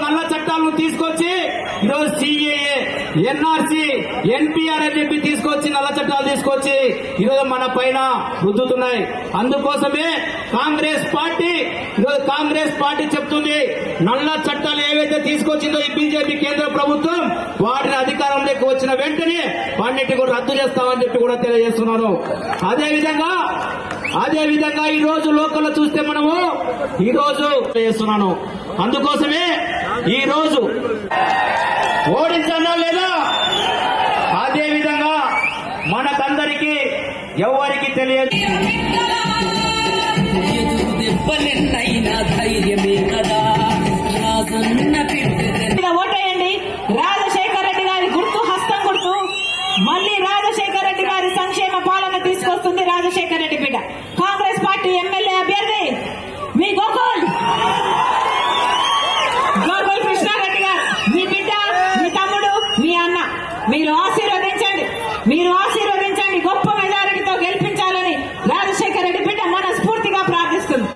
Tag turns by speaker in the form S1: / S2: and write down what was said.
S1: నల్ల చట్టాలను తీసుకొచ్చి ఈరోజు సిఏఏ, ఎన్ఆర్సీ, ఎన్పిఆర్ అని చెప్పి తీసుకొచ్చి నల్ల చట్టాలు తీసుకొచ్చి ఈరోజు మన పైన రుద్దుతున్నాయి. అందుకోసమే కాంగ్రెస్ పార్టీ చెప్తుంది, నల్ల చట్టాలు ఏవైతే తీసుకొచ్చిందో ఈ బీజేపీ కేంద్ర ప్రభుత్వం వాటిని అధికారంలోకి వచ్చిన వెంటనే వాటిని కూడా రద్దు చేస్తామని చెప్పి కూడా తెలియజేస్తున్నాను. అదేవిధంగా ఈ రోజు లోకల్లో చూస్తే మనము ఈ రోజు చేస్తున్నాను. అందుకోసమే ఈ రోజు ఓడించనా లేదా, అదే విధంగా మనకందరికీ ఎవరికి తెలియదు.
S2: దెబ్బలెన్నైనా ధైర్యమే